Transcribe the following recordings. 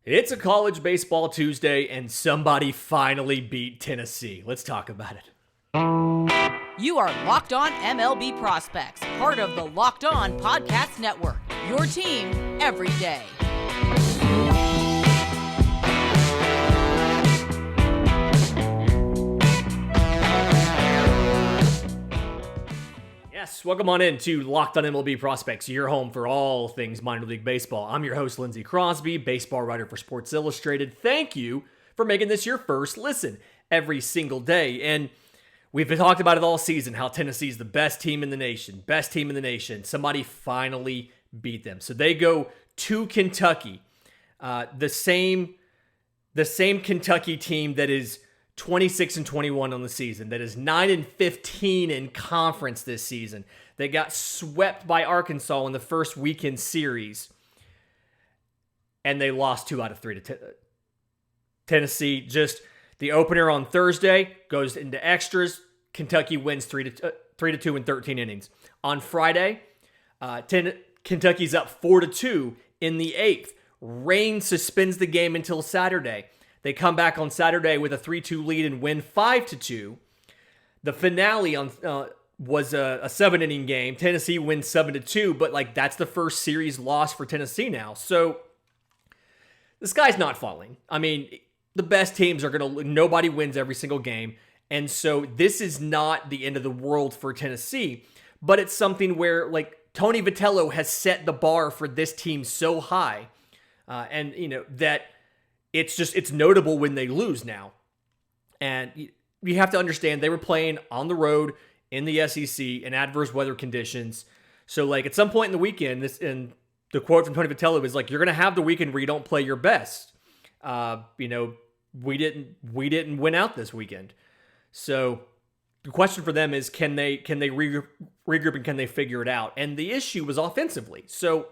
It's a college baseball Tuesday, and somebody finally beat Tennessee. Let's talk about it. You are Locked On MLB Prospects, part of the Locked On Podcast Network, your team every day. Yes, welcome on in to Locked On MLB Prospects, your home for all things minor league baseball. I'm your host, Lindsey Crosby, baseball writer for Sports Illustrated. Thank you for making this your first listen every single day. And we've talked about it all season, how Tennessee's the best team in the nation. Somebody finally beat them. So they go to Kentucky, the same Kentucky team that is 26-21 on the season, that is 9-15 in conference this season. They got swept by Arkansas in the first weekend series, and they lost 2 out of 3 to Tennessee. Just the opener on Thursday goes into extras. Kentucky wins 3-2 in 13 innings. On Friday, Kentucky's up 4-2 in the 8th. Rain suspends the game until Saturday. They come back on Saturday with a 3-2 lead and win 5-2. The finale was a 7-inning game. Tennessee wins 7-2, but that's the first series loss for Tennessee now. So the sky's not falling. I mean, the best teams are nobody wins every single game. And so this is not the end of the world for Tennessee, but it's something where Tony Vitello has set the bar for this team so high, that it's notable when they lose now. And you have to understand they were playing on the road in the SEC in adverse weather conditions. So at some point in the weekend, and the quote from Tony Vitello is you're going to have the weekend where you don't play your best. We didn't win out this weekend. So the question for them is, can they regroup and can they figure it out? And the issue was offensively. So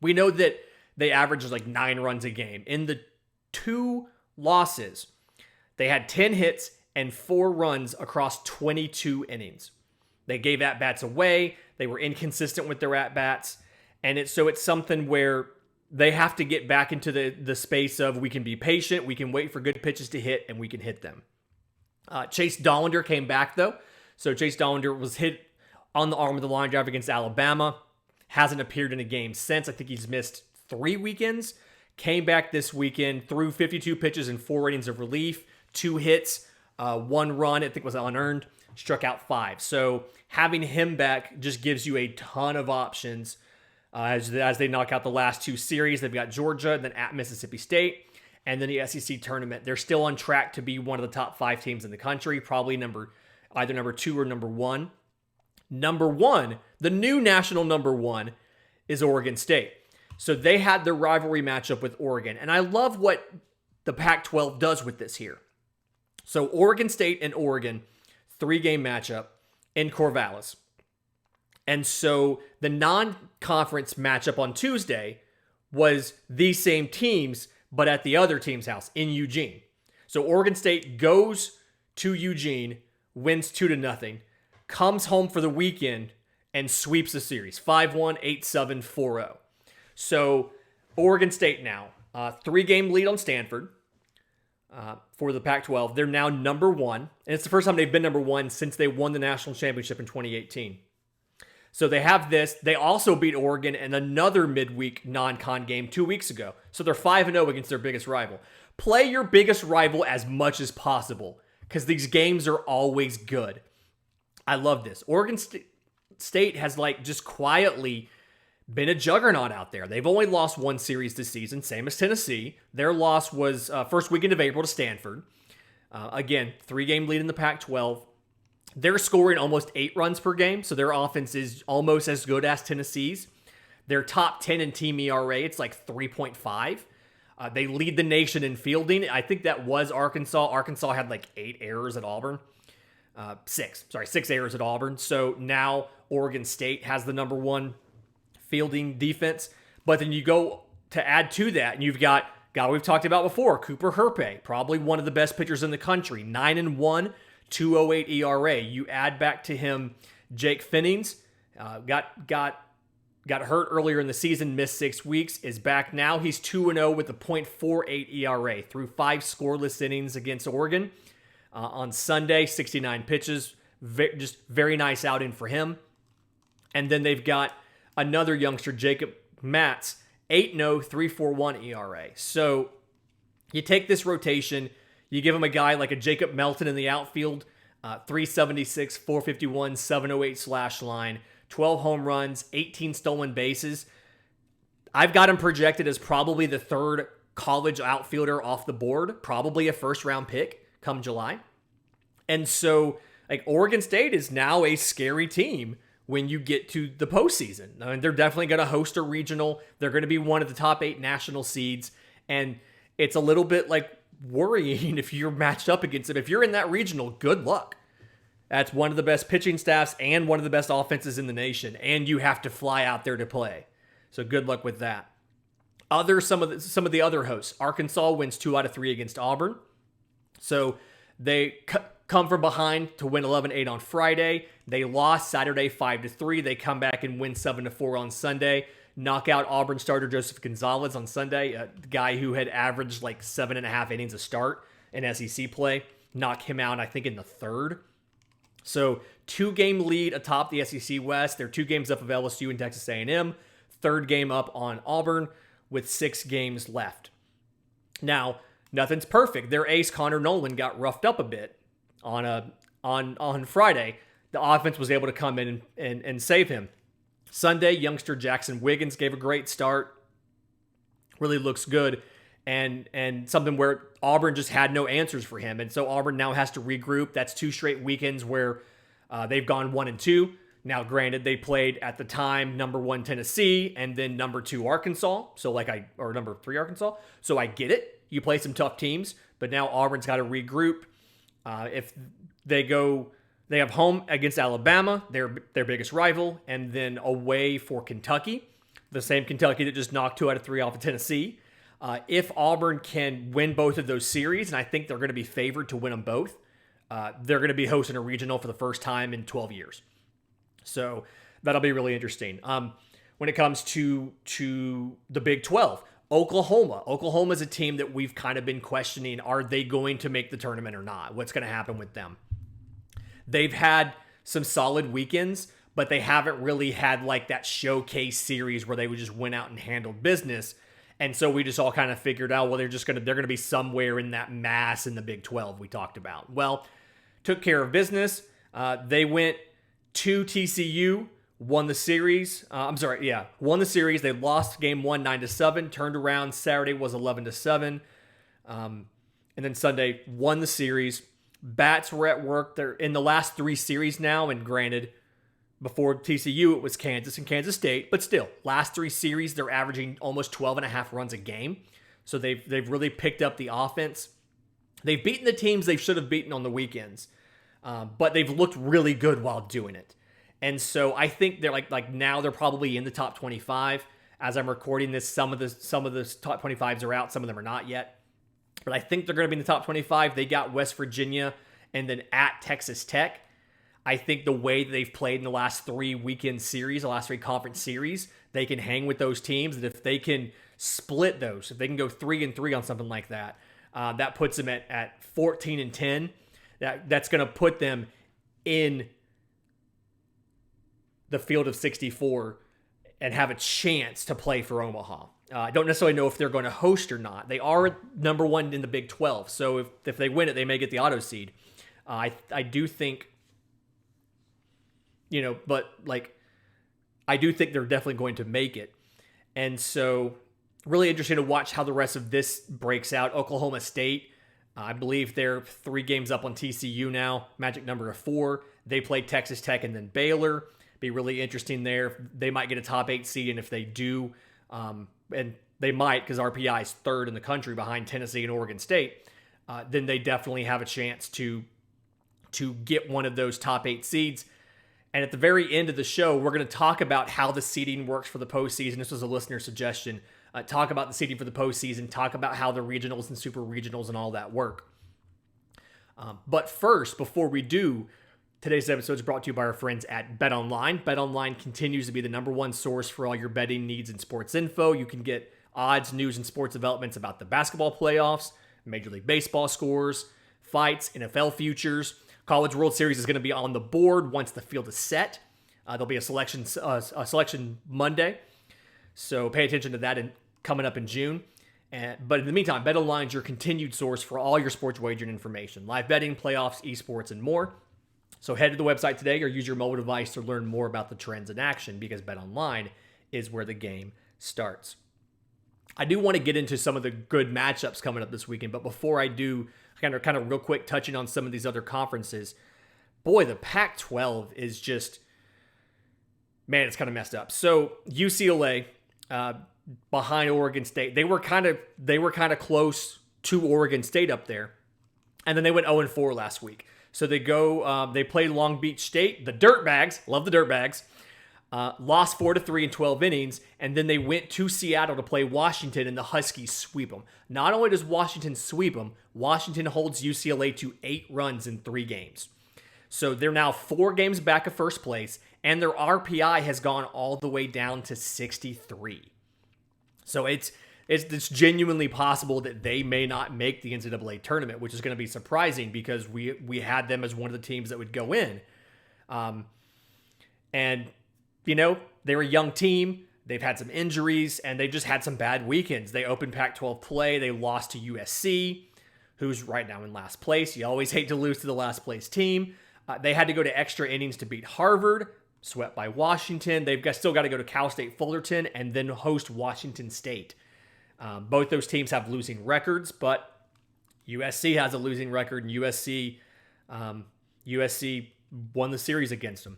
we know that they average 9 runs a game. In the 2 losses, they had 10 hits and 4 runs across 22 innings. They gave at-bats away. They were inconsistent with their at-bats. And it's something where they have to get back into the space of, we can be patient, we can wait for good pitches to hit, and we can hit them. Chase Dollander came back, though. So Chase Dollander was hit on the arm with a line drive against Alabama. Hasn't appeared in a game since. I think he's missed 3 weekends. Came back this weekend, threw 52 pitches and 4 innings of relief, 2 hits, 1 run, I think was unearned, struck out 5. So having him back just gives you a ton of options as they knock out the last 2 series. They've got Georgia, then at Mississippi State, and then the SEC tournament. They're still on track to be one of the top 5 teams in the country, probably either number 2 or number 1. Number 1, the new national number 1, is Oregon State. So they had their rivalry matchup with Oregon. And I love what the Pac-12 does with this here. So Oregon State and Oregon, 3-game matchup in Corvallis. And so the non-conference matchup on Tuesday was these same teams, but at the other team's house in Eugene. So Oregon State goes to Eugene, wins 2-0, comes home for the weekend, and sweeps the series, 5-1, 8-7, 4-0. So Oregon State now, 3-game lead on Stanford for the Pac-12. They're now number 1, and it's the first time they've been number 1 since they won the national championship in 2018. So they have this. They also beat Oregon in another midweek non-con game 2 weeks ago. So they're 5-0 against their biggest rival. Play your biggest rival as much as possible because these games are always good. I love this. Oregon State has just quietly been a juggernaut out there. They've only lost 1 series this season, same as Tennessee. Their loss was first weekend of April to Stanford. Again, 3-game lead in the Pac-12. They're scoring almost 8 runs per game, so their offense is almost as good as Tennessee's. They're top 10 in team ERA. It's 3.5. They lead the nation in fielding. I think that was Arkansas. Arkansas had 8 errors at Auburn. 6 errors at Auburn. So now Oregon State has the number 1 fielding defense. But then you go to add to that, and you've got guy we've talked about before, Cooper Hjerpe, probably one of the best pitchers in the country, 9-1, 2.08 ERA. You add back to him Jake Finnings, got got hurt earlier in the season, missed 6 weeks, is back now. He's 2-0 with a .48 ERA through 5 scoreless innings against Oregon. On Sunday, 69 pitches. Just very nice outing for him. And then they've got another youngster, Jacob Matz, 8-0, 3.41 ERA. So you take this rotation, you give him a guy like a Jacob Melton in the outfield, 376, 451, 708 slash line, 12 home runs, 18 stolen bases. I've got him projected as probably the third college outfielder off the board, probably a first-round pick come July. And so, like, Oregon State is now a scary team when you get to the postseason. I mean, they're definitely going to host a regional. They're going to be one of the top 8 national seeds. And it's a little bit, like, worrying if you're matched up against them. If you're in that regional, good luck. That's one of the best pitching staffs and one of the best offenses in the nation, and you have to fly out there to play. So good luck with that. Some of the other hosts. Arkansas wins 2 out of 3 against Auburn. So they come from behind to win 11-8 on Friday. They lost Saturday 5-3. They come back and win 7-4 on Sunday. Knock out Auburn starter Joseph Gonzalez on Sunday, a guy who had averaged like 7.5 innings a start in SEC play. Knock him out, I think, in the third. So 2-game lead atop the SEC West. They're 2 games up of LSU and Texas A&M. 3rd game up on Auburn with 6 games left. Now, nothing's perfect. Their ace, Connor Nolan, got roughed up a bit on Friday. The offense was able to come in and save him. Sunday, youngster Jackson Wiggins gave a great start. Really looks good. And something where Auburn just had no answers for him. And so Auburn now has to regroup. That's 2 straight weekends where they've gone 1-2. Now, granted, they played at the time number 1 Tennessee and then number 2 Arkansas. Or number 3 Arkansas. So I get it. You play some tough teams, but now Auburn's got to regroup. If they have home against Alabama, their biggest rival, and then away for Kentucky, the same Kentucky that just knocked 2 out of 3 off of Tennessee. If Auburn can win both of those series, and I think they're going to be favored to win them both, they're going to be hosting a regional for the first time in 12 years. So that'll be really interesting. When it comes to the Big 12, Oklahoma's a team that we've kind of been questioning. Are they going to make the tournament or not? What's going to happen with them? They've had some solid weekends, but they haven't really had like that showcase series where they would just went out and handled business. And so we just all kind of figured out, well, they're going to be somewhere in that mass in the Big 12 we talked about. Well, took care of business. They went to TCU, won the series. Won the series. They lost game 1, 9-7, turned around. Saturday was 11-7. And then Sunday won the series. Bats were at work. They're in the last 3 series now, and granted, before TCU, it was Kansas and Kansas State, but still, last 3 series, they're averaging almost 12.5 runs a game. So they've really picked up the offense. They've beaten the teams they should have beaten on the weekends, but they've looked really good while doing it. And so I think they're like now they're probably in the top 25. As I'm recording this, some of the top 25s are out, some of them are not yet. But I think they're going to be in the top 25. They got West Virginia and then at Texas Tech. I think the way they've played in the last 3 weekend series, the last 3 conference series, they can hang with those teams. And if they can split those, if they can go 3-3 on something like that, that puts them at 14-10. That's going to put them in the field of 64 and have a chance to play for Omaha. I don't necessarily know if they're going to host or not. They are number 1 in the Big 12, so if they win it, they may get the auto seed. I do think, I do think they're definitely going to make it. And so really interesting to watch how the rest of this breaks out. Oklahoma State, I believe they're 3 games up on TCU now, magic number of 4. They play Texas Tech and then Baylor. Be really interesting there. They might get a top 8 seed, and if they do, and they might because RPI is 3rd in the country behind Tennessee and Oregon State, then they definitely have a chance to get one of those top 8 seeds. And at the very end of the show, we're going to talk about how the seeding works for the postseason. This was a listener suggestion. Talk about the seeding for the postseason. Talk about how the regionals and super regionals and all that work. But first, before we do, Today's episode is brought to you by our friends at BetOnline. BetOnline continues to be the number one source for all your betting needs and sports info. You can get odds, news, and sports developments about the basketball playoffs, Major League Baseball scores, fights, NFL futures. College World Series is going to be on the board once the field is set. There'll be a selection Monday, so pay attention to that coming up in June. But in the meantime, BetOnline is your continued source for all your sports wagering information, live betting, playoffs, esports, and more. So head to the website today or use your mobile device to learn more about the trends in action, because BetOnline is where the game starts. I do want to get into some of the good matchups coming up this weekend, but before I do, kind of real quick touching on some of these other conferences, boy, the Pac-12 is just, man, it's kind of messed up. So UCLA behind Oregon State, they were kind of close to Oregon State up there, and then they went 0-4 last week. So they play Long Beach State, the Dirtbags, love the Dirtbags, lost 4-3 in 12 innings, and then they went to Seattle to play Washington, and the Huskies sweep them. Not only does Washington sweep them, Washington holds UCLA to 8 runs in 3 games. So they're now 4 games back of first place, and their RPI has gone all the way down to 63. So it's genuinely possible that they may not make the NCAA tournament, which is going to be surprising because we had them as one of the teams that would go in. And, you know, they're a young team. They've had some injuries, and they just had some bad weekends. They opened Pac-12 play. They lost to USC, who's right now in last place. You always hate to lose to the last place team. They had to go to extra innings to beat Harvard, swept by Washington. They've still got to go to Cal State Fullerton and then host Washington State. Both those teams have losing records, but USC has a losing record, and USC won the series against them.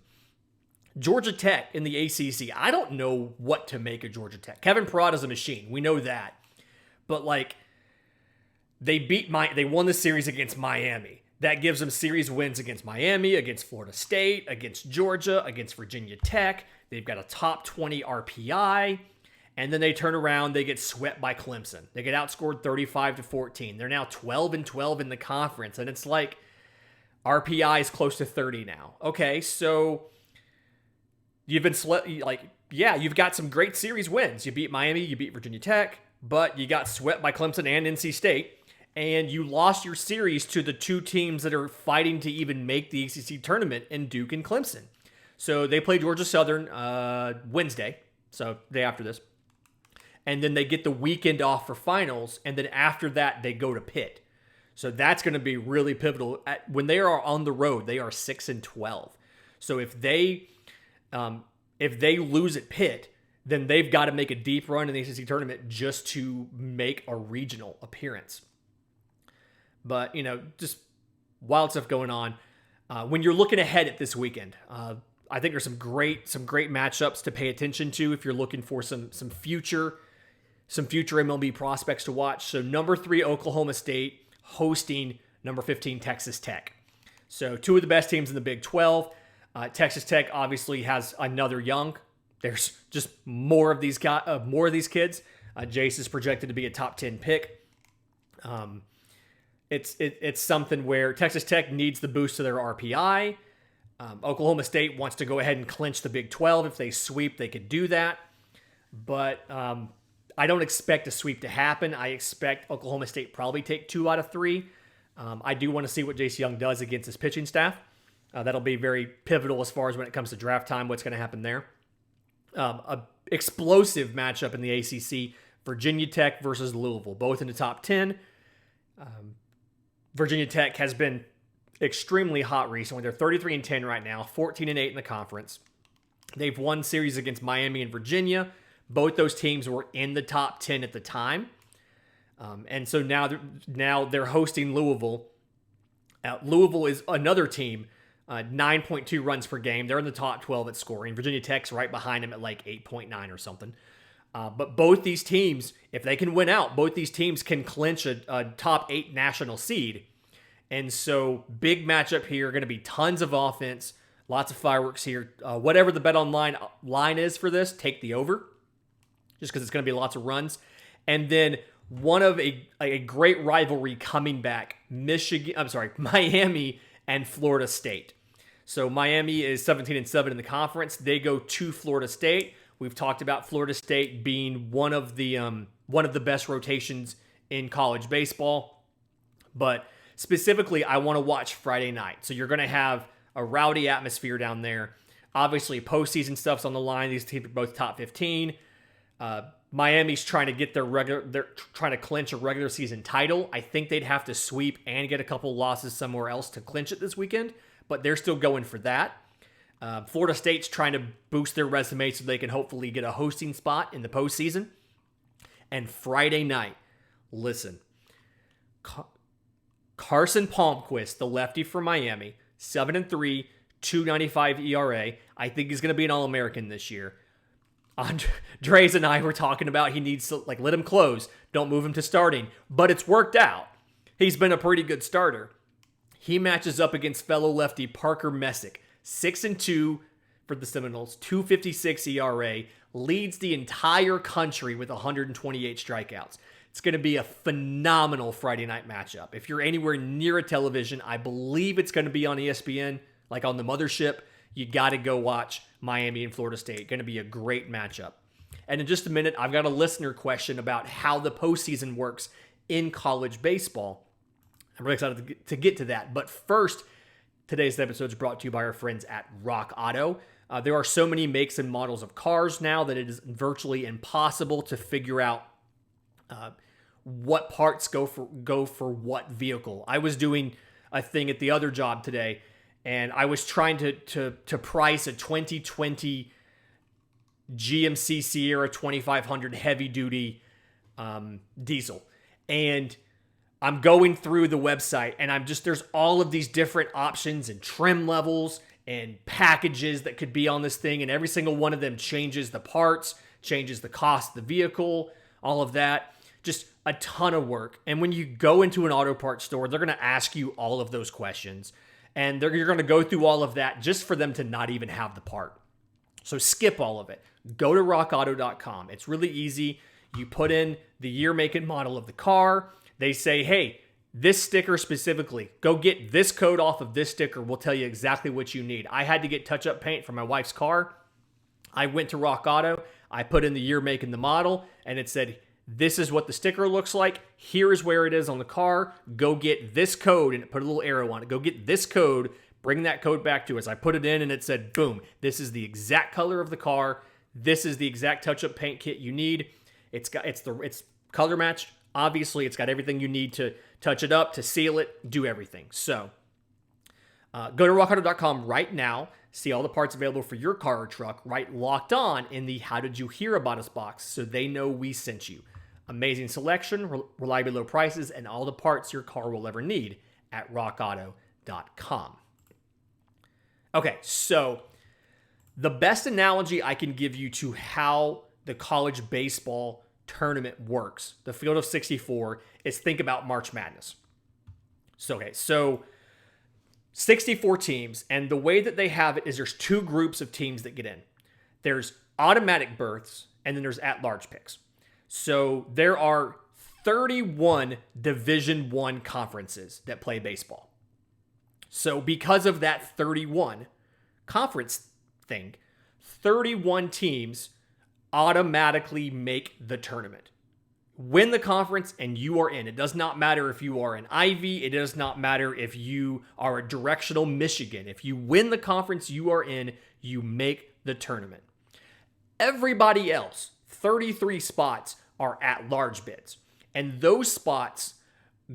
Georgia Tech in the ACC, I don't know what to make of Georgia Tech. Kevin Parada's a machine. We know that. But, they won the series against Miami. That gives them series wins against Miami, against Florida State, against Georgia, against Virginia Tech. They've got a top 20 RPI. And then they turn around, they get swept by Clemson. They get outscored 35-14. They're now 12-12 in the conference. And it's like RPI is close to 30 now. Okay, so you've got some great series wins. You beat Miami, you beat Virginia Tech, but you got swept by Clemson and NC State. And you lost your series to the 2 teams that are fighting to even make the ACC tournament in Duke and Clemson. So they play Georgia Southern Wednesday, so day after this. And then they get the weekend off for finals, and then after that, they go to Pitt. So that's going to be really pivotal. When they are on the road, they are 6-12. So if they lose at Pitt, then they've got to make a deep run in the ACC tournament just to make a regional appearance. But, just wild stuff going on. When you're looking ahead at this weekend, I think there's some great matchups to pay attention to if you're looking for some future MLB prospects to watch. So number 3, Oklahoma State hosting number 15, Texas Tech. So 2 of the best teams in the Big 12. Texas Tech obviously has another young. There's just more of these kids. Jace is projected to be a top 10 pick. It's something where Texas Tech needs the boost to their RPI. Oklahoma State wants to go ahead and clinch the Big 12. If they sweep, they could do that. But I don't expect a sweep to happen. I expect Oklahoma State probably take 2 out of 3. I do want to see what Jace Young does against his pitching staff. That'll be very pivotal as far as when it comes to draft time, what's going to happen there. A explosive matchup in the ACC, Virginia Tech versus Louisville, both in the top 10. Virginia Tech has been extremely hot recently. They're 33-10 right now, 14-8 in the conference. They've won series against Miami and Virginia. Both those teams were in the top 10 at the time. And so now they're hosting Louisville. Louisville is another team, 9.2 runs per game. They're in the top 12 at scoring. Virginia Tech's right behind them at 8.9 or something. But both these teams, if they can win out, both these teams can clinch a top 8 national seed. And so big matchup here, going to be tons of offense, lots of fireworks here. Whatever the BetOnline line is for this, take the over, just because it's going to be lots of runs. And then one of a great rivalry coming back, Miami and Florida State. So Miami is 17-7 in the conference. They go to Florida State. We've talked about Florida State being one of the best rotations in college baseball. But specifically, I want to watch Friday night. So you're going to have a rowdy atmosphere down there. Obviously, postseason stuff's on the line. These teams are both top 15. Miami's trying to get they're trying to clinch a regular season title. I think they'd have to sweep and get a couple losses somewhere else to clinch it this weekend, but they're still going for that. Florida State's trying to boost their resume so they can hopefully get a hosting spot in the postseason. And Friday night, listen, Carson Palmquist, the lefty from Miami, 7-3, 2.95 ERA. I think he's going to be an All-American this year. Andres and I were talking about he needs to, let him close. Don't move him to starting. But it's worked out. He's been a pretty good starter. He matches up against fellow lefty Parker Messick. 6-2 for the Seminoles, 2.56 ERA, leads the entire country with 128 strikeouts. It's going to be a phenomenal Friday night matchup. If you're anywhere near a television, I believe it's going to be on ESPN, like on the mothership. You got to go watch Miami and Florida State. Going to be a great matchup. And in just a minute, I've got a listener question about how the postseason works in college baseball. I'm really excited to get to that. But first, today's episode is brought to you by our friends at Rock Auto. There are so many makes and models of cars now that it is virtually impossible to figure out what parts go for what vehicle. I was doing a thing at the other job today, and I was trying to price a 2020 GMC Sierra 2500 heavy duty diesel, and I'm going through the website, and there's all of these different options and trim levels and packages that could be on this thing, and every single one of them changes the parts, changes the cost of the vehicle, all of that. Just a ton of work. And when you go into an auto parts store, they're going to ask you all of those questions, and you're going to go through all of that just for them to not even have the part. So skip all of it. Go to rockauto.com. It's really easy. You put in the year, make, and model of the car. They say, hey, this sticker specifically, go get this code off of this sticker. We'll tell you exactly what you need. I had to get touch-up paint for my wife's car. I went to Rock Auto. I put in the year, make, and the model, and it said, this is what the sticker looks like. Here is where it is on the car. Go get this code, and it put a little arrow on it. Go get this code. Bring that code back to us. I put it in, and it said, boom, this is the exact color of the car. This is the exact touch-up paint kit you need. It's color matched. Obviously, it's got everything you need to touch it up, to seal it, do everything. So go to rockauto.com right now. See all the parts available for your car or truck. Write Locked On in the How Did You Hear About Us box so they know we sent you. Amazing selection, reliably low prices, and all the parts your car will ever need at rockauto.com. Okay, so the best analogy I can give you to how the college baseball tournament works, the field of 64, is think about March Madness. So 64 teams, and the way that they have it is there's two groups of teams that get in. There's automatic berths, and then there's at-large picks. So there are 31 Division I conferences that play baseball. So because of that 31 conference thing, 31 teams automatically make the tournament. Win the conference and you are in. It does not matter if you are an Ivy. It does not matter if you are a directional Michigan. If you win the conference you are in, you make the tournament. Everybody else, 33 spots, are at-large bids. And those spots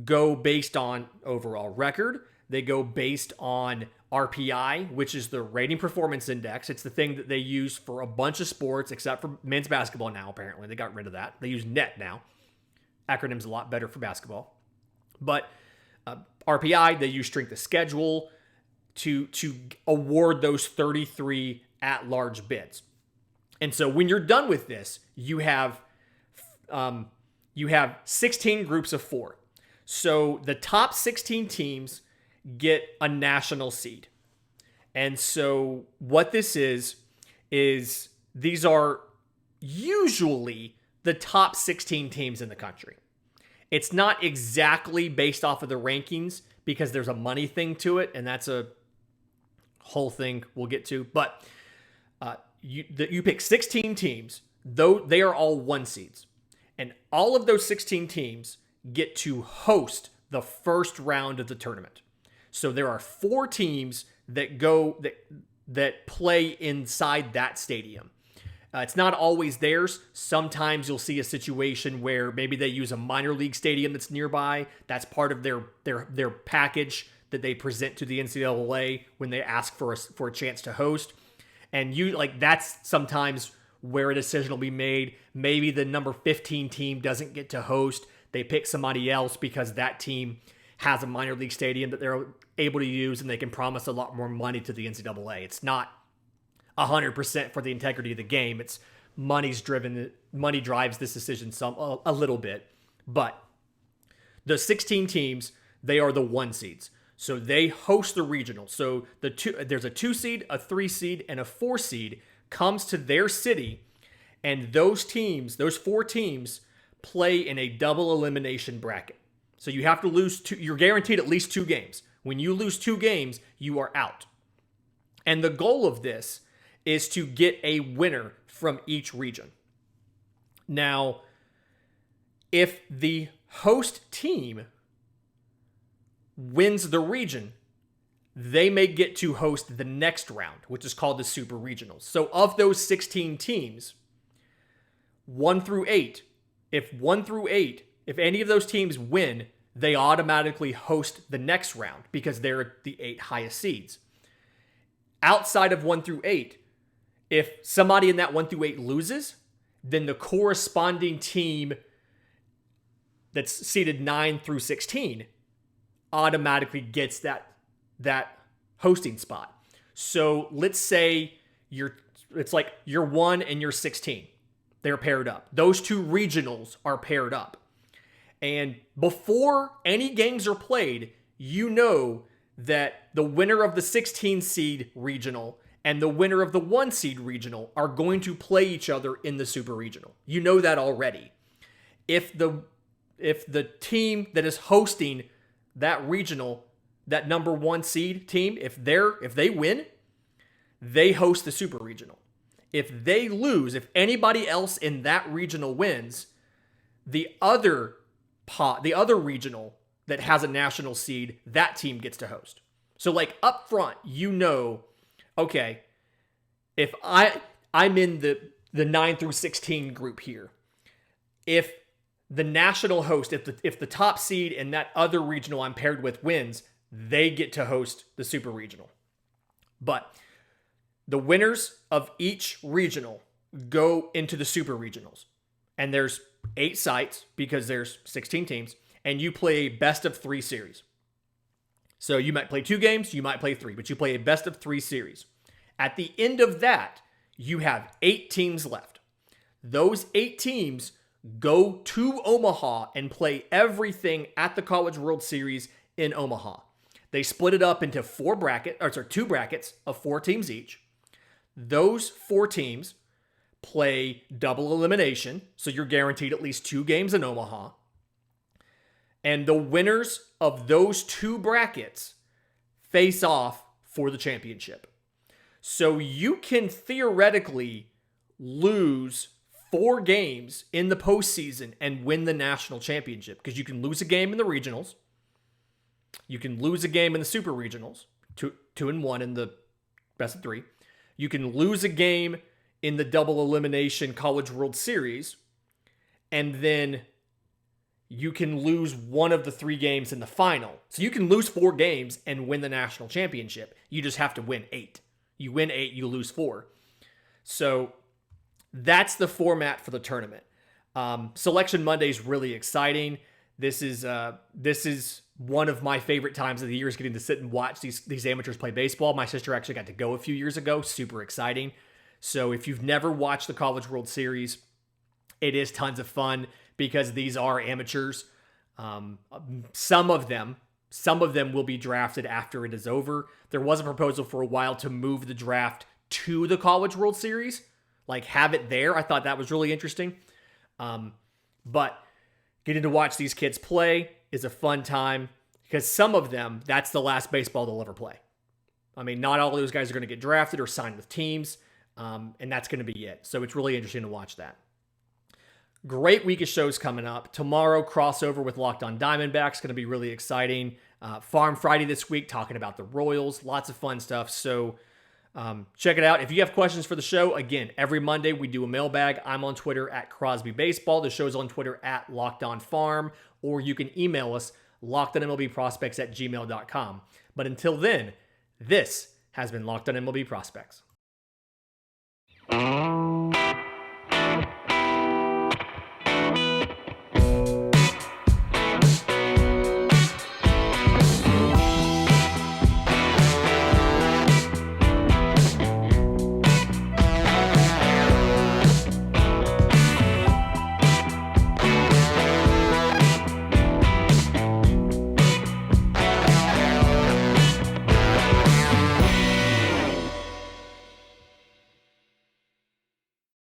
go based on overall record. They go based on RPI, which is the Rating Performance Index. It's the thing that they use for a bunch of sports, except for men's basketball now, apparently. They got rid of that. They use NET now. Acronym's a lot better for basketball. But RPI, they use strength of schedule to award those 33 at-large bids. And so when you're done with this, you have 16 groups of 4. So the top 16 teams get a national seed. And so what this is these are usually the top 16 teams in the country. It's not exactly based off of the rankings because there's a money thing to it, and that's a whole thing we'll get to. But you pick 16 teams, though they are all 1 seeds. And all of those 16 teams get to host the first round of the tournament. So there are 4 teams that play inside that stadium. It's not always theirs. Sometimes you'll see a situation where maybe they use a minor league stadium that's nearby. That's part of their package that they present to the NCAA when they ask for a chance to host. And that's sometimes where a decision will be made. Maybe the number 15 team doesn't get to host. They pick somebody else because that team has a minor league stadium that they're able to use, and they can promise a lot more money to the NCAA. It's not 100% for the integrity of the game. It's money drives this decision a little bit. But the 16 teams, they are the 1 seeds. So they host the regional. So there's a 2 seed, a 3 seed, and a 4 seed comes to their city, and those 4 teams, play in a double elimination bracket. So you have to lose you're guaranteed at least 2 games. When you lose 2 games, you are out. And the goal of this is to get a winner from each region. Now, if the host team wins the region, they may get to host the next round, which is called the Super Regionals. So of those 16 teams, 1 through 8, if any of those teams win, they automatically host the next round because they're the 8 highest seeds. Outside of 1 through 8, if somebody in that 1 through 8 loses, then the corresponding team that's seeded 9 through 16 automatically gets that hosting spot. So let's say it's like you're 1 and you're 16. They're paired up. Those 2 regionals are paired up. And before any games are played, you know that the winner of the 16 seed regional and the winner of the 1 seed regional are going to play each other in the Super Regional. You know that already. If the team that is hosting that regional, that number 1 seed team, if they win, they host the Super Regional. If they lose, if anybody else in that regional wins, the other regional that has a national seed, that team gets to host. So like up front, okay, if I'm in the 9 through 16 group here, if the national host, if the top seed in that other regional I'm paired with wins, they get to host the Super Regional. But the winners of each regional go into the Super Regionals. And there's 8 sites because there's 16 teams, and you play a best of 3 series. So you might play 2 games, you might play 3, but you play a best of 3 series. At the end of that, you have 8 teams left. Those 8 teams go to Omaha and play everything at the College World Series in Omaha. They split it up into 2 brackets of 4 teams each. Those 4 teams play double elimination, so you're guaranteed at least 2 games in Omaha. And the winners of those 2 brackets face off for the championship. So you can theoretically lose 4 games in the postseason and win the national championship, because you can lose a game in the regionals. You can lose a game in the Super Regionals, 2-1 in the best of 3. You can lose a game in the double elimination College World Series, and then you can lose one of the 3 games in the final. So you can lose 4 games and win the national championship. You just have to win 8. You win 8, you lose 4. So that's the format for the tournament. Selection Monday is really exciting. This is one of my favorite times of the year, is getting to sit and watch these amateurs play baseball. My sister actually got to go a few years ago. Super exciting. So if you've never watched the College World Series, it is tons of fun because these are amateurs. Some of them will be drafted after it is over. There was a proposal for a while to move the draft to the College World Series, like have it there. I thought that was really interesting. But getting to watch these kids play is a fun time because some of them, that's the last baseball they'll ever play. I mean, not all of those guys are going to get drafted or signed with teams, and that's going to be it. So it's really interesting to watch that. Great week of shows coming up. Tomorrow, crossover with Locked On Diamondbacks, going to be really exciting. Farm Friday this week, talking about the Royals. Lots of fun stuff. So check it out. If you have questions for the show, again, every Monday we do a mailbag. I'm on Twitter at Crosby Baseball. The show's on Twitter at Locked On Farm, or you can email us lockedonmlbprospects@gmail.com. But until then, this has been Locked On MLB Prospects.